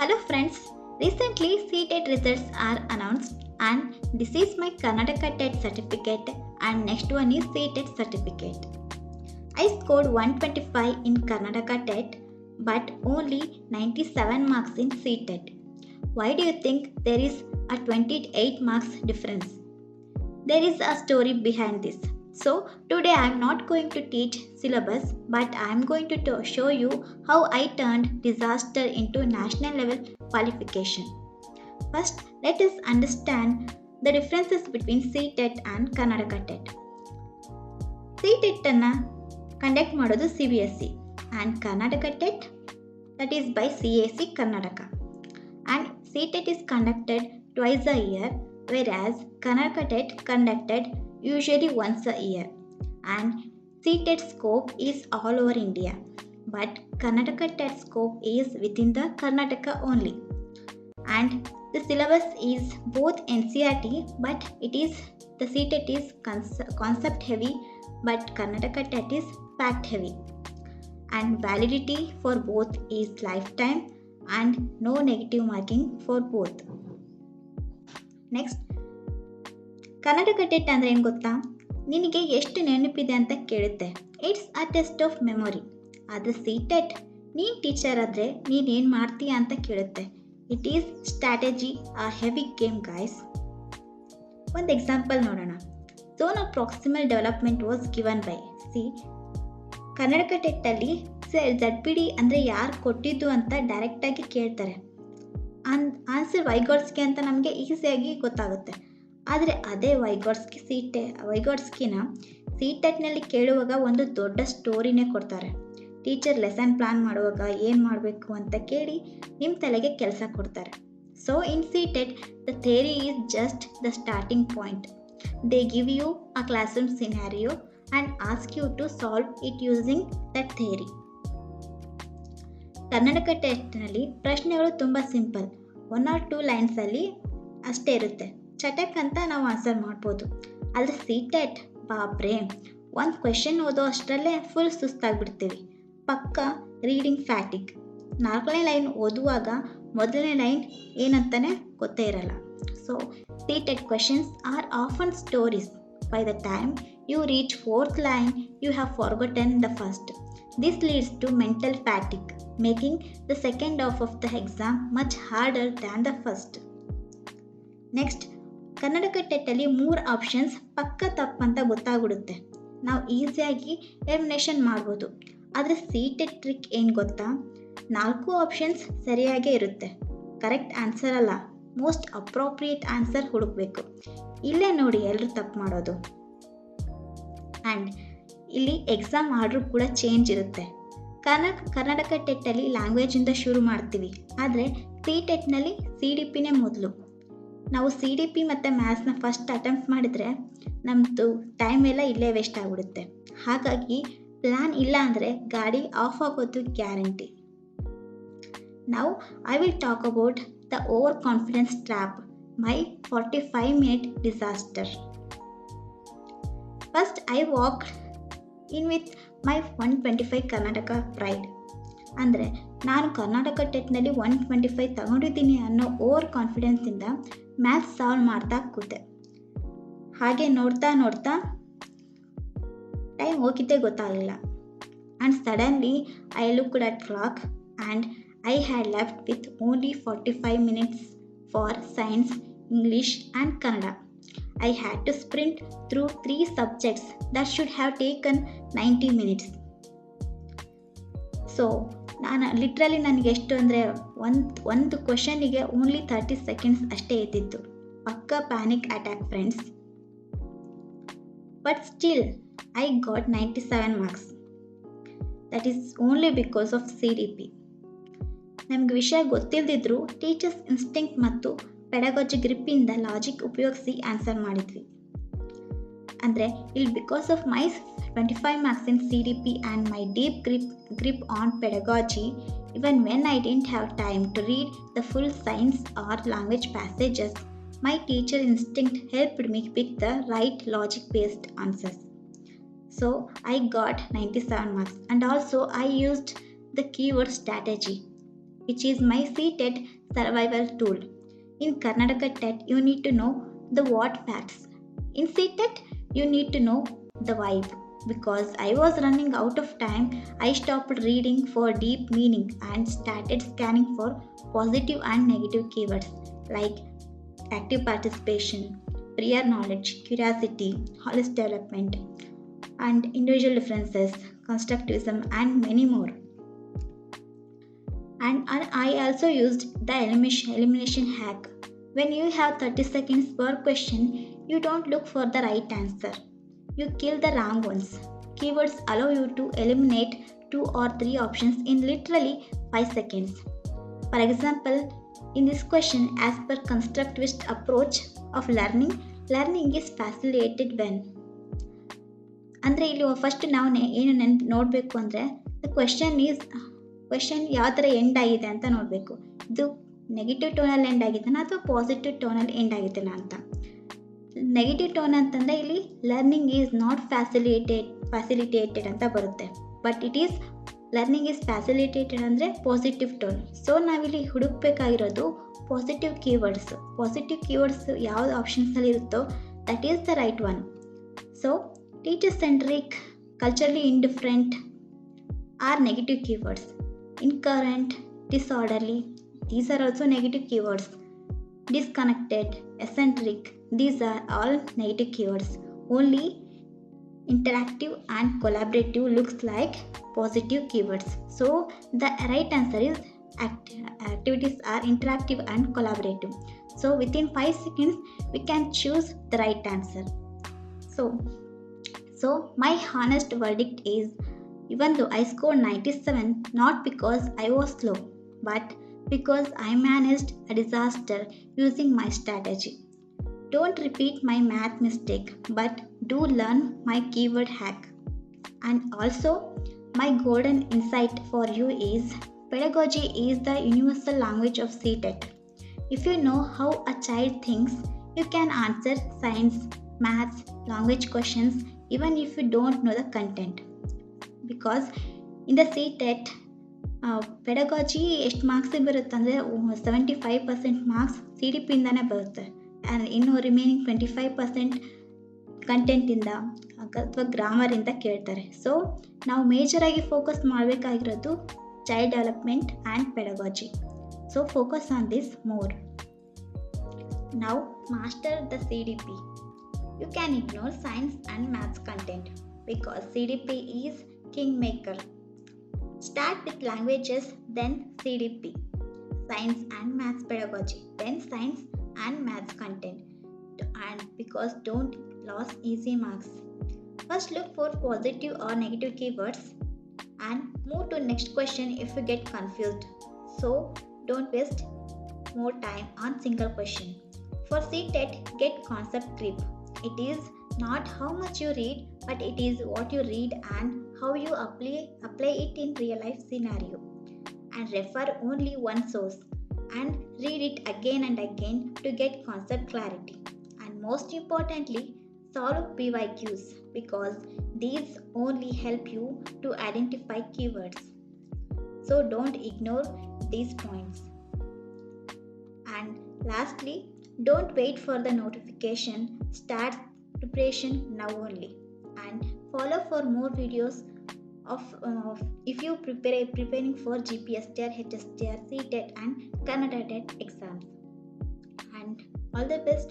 Hello friends, recently CTET results are announced and this is my Karnataka TET certificate and next one is CTET certificate. I scored 125 in Karnataka TET but only 97 marks in CTET. Why do you think there is a 28 marks difference? There is a story behind this. So today I am not going to teach syllabus but I am going to show you how I turned disaster into national level qualification. First, let us understand the differences between CTET and Karnataka TET. CTET ಅನ್ನು conduct ಮಾಡೋದು CBSE and Karnataka TET that is by CAC Karnataka. And CTET is conducted twice a year whereas Karnataka TET conducted usually once a year. And CTET scope is all over India but Karnataka TET scope is within the Karnataka only. And the syllabus is both NCERT but the CTET is concept heavy but Karnataka TET is fact heavy. And validity for both is lifetime and no negative marking for both. Next, Karnataka TET ಅಂದರೆ ಏನು ಗೊತ್ತಾ? ನಿನಗೆ ಎಷ್ಟು ನೆನಪಿದೆ ಅಂತ ಕೇಳುತ್ತೆ. It's a test of memory. ಆದರೆ CTET ನೀನು ಟೀಚರ್ ಆದರೆ ನೀನೇನು ಮಾಡ್ತೀಯ ಅಂತ ಕೇಳುತ್ತೆ. It is strategy, a heavy game guys. ಒಂದು ಎಕ್ಸಾಂಪಲ್ ನೋಡೋಣ. Zone of proximal development was given by Karnataka ಟೆಟ್ಟಲ್ಲಿ ZPD ಅಂದರೆ ಯಾರು ಕೊಟ್ಟಿದ್ದು ಅಂತ ಡೈರೆಕ್ಟಾಗಿ ಕೇಳ್ತಾರೆ. ಆನ್ಸರ್ ವೈಗಾಟ್ಸ್ಕಿ ಅಂತ ನಮಗೆ ಈಸಿಯಾಗಿ ಗೊತ್ತಾಗುತ್ತೆ. ಆದರೆ ಅದೇ ವೈಗಾಟ್ಸ್ಕಿನ CTETನಲ್ಲಿ ಕೇಳುವಾಗ ಒಂದು ದೊಡ್ಡ ಸ್ಟೋರಿನೇ ಕೊಡ್ತಾರೆ. ಟೀಚರ್ ಲೆಸನ್ ಪ್ಲಾನ್ ಮಾಡುವಾಗ ಏನು ಮಾಡಬೇಕು ಅಂತ ಕೇಳಿ ನಿಮ್ಮ ತಲೆಗೆ ಕೆಲಸ ಕೊಡ್ತಾರೆ. So in CTET the theory is just the starting point. They give you a class room scenario and ask you to solve it using that theory. Karnataka ಟೆಸ್ಟ್ನಲ್ಲಿ ಪ್ರಶ್ನೆಗಳು ತುಂಬ ಸಿಂಪಲ್, 1 or 2 ಲೈನ್ಸಲ್ಲಿ ಅಷ್ಟೇ ಇರುತ್ತೆ. ಚಟಕ್ ಅಂತ ನಾವು ಆನ್ಸರ್ ಮಾಡ್ಬೋದು. ಆದರೆ CTET ಬಾಬ್ರೆ, ಒಂದು ಕ್ವೆಶನ್ ಓದೋ ಅಷ್ಟರಲ್ಲೇ ಫುಲ್ ಸುಸ್ತಾಗ್ಬಿಡ್ತೀವಿ. ಪಕ್ಕ ರೀಡಿಂಗ್ ಫ್ಯಾಟಿಗ್. 4ನೇ ಲೈನ್ ಓದುವಾಗ ಮೊದಲನೇ ಲೈನ್ ಏನಂತಾನೆ ಗೊತ್ತೇ ಇರಲ್ಲ. So CTET questions are often stories. By the time you reach 4th line, you have forgotten the first. This leads to mental fatigue, making the second half of the exam much harder than the first. Next, Karnataka ಟೆಟ್ಟಲ್ಲಿ 3 options ಪಕ್ಕ ತಪ್ಪಂತ ಗೊತ್ತಾಗ್ಬಿಡುತ್ತೆ. ನಾವು ಈಸಿಯಾಗಿ elimination ಮಾಡ್ಬೋದು. ಆದರೆ CTET trick ಏನು ಗೊತ್ತಾ? 4 ಆಪ್ಷನ್ಸ್ ಸರಿಯಾಗೇ ಇರುತ್ತೆ. ಕರೆಕ್ಟ್ ಆನ್ಸರ್ ಅಲ್ಲ, ಮೋಸ್ಟ್ ಅಪ್ರೋಪ್ರಿಯೇಟ್ ಆನ್ಸರ್ ಹುಡುಕಬೇಕು. ಇಲ್ಲೇ ನೋಡಿ ಎಲ್ಲರೂ ತಪ್ಪು ಮಾಡೋದು. ಆ್ಯಂಡ್ ಇಲ್ಲಿ ಎಕ್ಸಾಮ್ ಆರ್ಡ್ರು ಕೂಡ ಚೇಂಜ್ ಇರುತ್ತೆ. ಕರ್ನಾಟಕ ಟೆಟ್ಟಲ್ಲಿ ಲ್ಯಾಂಗ್ವೇಜಿಂದ ಶುರು ಮಾಡ್ತೀವಿ, ಆದರೆ CTETನಲ್ಲಿ CDPನೇ ಮೊದಲು. ನಾವು CDP ಮತ್ತು ಮ್ಯಾಥ್ಸ್ನ ಫಸ್ಟ್ ಅಟೆಂಪ್ಟ್ ಮಾಡಿದರೆ ನಮ್ಮದು ಟೈಮ್ ಎಲ್ಲ ಇಲ್ಲೇ ವೇಸ್ಟ್ ಆಗಿಬಿಡುತ್ತೆ. ಹಾಗಾಗಿ ಪ್ಲ್ಯಾನ್ ಇಲ್ಲ ಅಂದರೆ ಗಾಡಿ ಆಫ್ ಆಗೋದು ಗ್ಯಾರಂಟಿ. ನಾವು I will talk about the over confidence trap, my 45-minute disaster. First I walk in with my 125 Karnataka pride. ಅಂದರೆ ನಾನು ಕರ್ನಾಟಕ ಟೆಟ್ನಲ್ಲಿ 125 ತಗೊಂಡಿದ್ದೀನಿ ಅನ್ನೋ ಓವರ್ ಕಾನ್ಫಿಡೆನ್ಸಿಂದ ಮ್ಯಾಥ್ಸ್ ಸಾಲ್ವ್ ಮಾಡ್ತಾ ಕೂತೆ. ಹಾಗೆ ನೋಡ್ತಾ ನೋಡ್ತಾ ಟೈಮ್ ಹೋಗಿದ್ದೇ ಗೊತ್ತಾಗಲಿಲ್ಲ. And suddenly I looked at clock and I had left with only 45 minutes for science, English and Kannada. I had to sprint through 3 subjects that should have taken 90 minutes. So ನನಗೆ ಎಷ್ಟು ಅಂದರೆ ಒಂದು ಕ್ವೆಶನಿಗೆ only 30 seconds ಅಷ್ಟೇ ಇದ್ದಿತ್ತು. ಪಕ್ಕ panic attack friends. But still I got 97 marks. That is only because of CDP. ನಮಗೆ ವಿಷಯ ಗೊತ್ತಿಲ್ಲದಿದ್ರೂ teachers instinct ಮತ್ತು ಪೆಡಗಾಜಿ ಗ್ರಿಪ್ಪಿಂದ ಲಾಜಿಕ್ ಉಪಯೋಗಿಸಿ ಆನ್ಸರ್ ಮಾಡಿದ್ವಿ. ಅಂದರೆ ಇಲ್ಲಿ because of my 25 marks in CDP and my deep grip on pedagogy, even when I didn't have time to read the full science or language passages, my teacher instinct helped me pick the right logic-based answers. So I got 97 marks and also I used the keyword strategy. which is my CTET survival tool. In Karnataka TET, you need to know the what facts. In CTET, you need to know the vibe. Because I was running out of time, I stopped reading for deep meaning and started scanning for positive and negative keywords like active participation, prior knowledge, curiosity, holistic development, and individual differences, constructivism, and many more. And I also used the elimination hack. When you have 30 seconds per question, you don't look for the right answer. You kill the wrong ones. Keywords allow you to eliminate 2 or 3 options in literally 5 seconds. For example, in this question, as per constructivist approach of learning, learning is facilitated when. ಅಂದರೆ ಇಲ್ಲಿ first ನಾವು ಏನು ನೋಡಬೇಕು ಅಂದರೆ the question ಯಾವ ಥರ end ಆಗಿದೆ ಅಂತ ನೋಡಬೇಕು. ಇದು ನೆಗೆಟಿವ್ ಟೋನಲ್ಲಿ ಎಂಡ್ ಆಗಿದೆನಾ ಅಥವಾ ಪಾಸಿಟಿವ್ ಟೋನಲ್ಲಿ ಎಂಡ್ ಆಗಿದೆನಾ ಅಂತ. ನೆಗೆಟಿವ್ ಟೋನ್ ಅಂತಂದರೆ ಇಲ್ಲಿ ಲರ್ನಿಂಗ್ ಈಸ್ ನಾಟ್ ಫ್ಯಾಸಿಲಿಟೇಟೆಡ್ ಅಂತ ಬರುತ್ತೆ. But it is learning is facilitated ಅಂದರೆ ಪಾಸಿಟಿವ್ ಟೋನ್. ಸೊ ನಾವಿಲ್ಲಿ ಹುಡುಕಬೇಕಾಗಿರೋದು ಪಾಸಿಟಿವ್ ಕೀವರ್ಡ್ಸ್. ಪಾಸಿಟಿವ್ ಕೀವರ್ಡ್ಸ್ ಯಾವ್ದು ಆಪ್ಷನ್ಸಲ್ಲಿ ಇರುತ್ತೋ that is the right one. So teacher centric, culturally indifferent are negative keywords. Incoherent, disorderly, these are also negative keywords. Disconnected, eccentric, these are all negative keywords. Only interactive and collaborative looks like positive keywords. So the right answer is activities are interactive and collaborative. So within 5 seconds we can choose the right answer. So my honest verdict is, even though I scored 97, not because I was slow, but because I managed a disaster using my strategy. Don't repeat my math mistake, but do learn my keyword hack. And also, my golden insight for you is, pedagogy is the universal language of CTET. If you know how a child thinks, you can answer science, maths, language questions even if you don't know the content. Because in the CTET pedagogy ಎಷ್ಟು ಮಾರ್ಕ್ಸಿಗೆ ಬರುತ್ತೆ ಅಂದರೆ 75% marks CDP ಇಂದಾನೇ ಬರುತ್ತೆ. And ಇನ್ನು remaining 25% ಕಂಟೆಂಟಿಂದ ಅಥವಾ ಗ್ರಾಮರಿಂದ ಕೇಳ್ತಾರೆ. So ನಾವು ಮೇಜರಾಗಿ focus ಮಾಡಬೇಕಾಗಿರೋದು child development and pedagogy. So focus on this more. Now master the CDP. You can ignore science and maths content because CDP is kingmaker. Start with languages, then CDP, science and maths pedagogy, then science and maths content. And because don't lose easy marks. First look for positive or negative keywords and move to next question if you get confused. So don't waste more time on single question. For CTET, get concept grip. It is not how much you read, but it is what you read and how you apply it in real life scenario. And refer only one source and read it again and again to get concept clarity. And most importantly, solve PYQs because these only help you to identify keywords. So don't ignore these points. And lastly, don't wait for the notification. Start preparation now only. And follow for more videos of if you preparing for GPSTR, HSTR, CTET and Kannada TET exams. And all the best.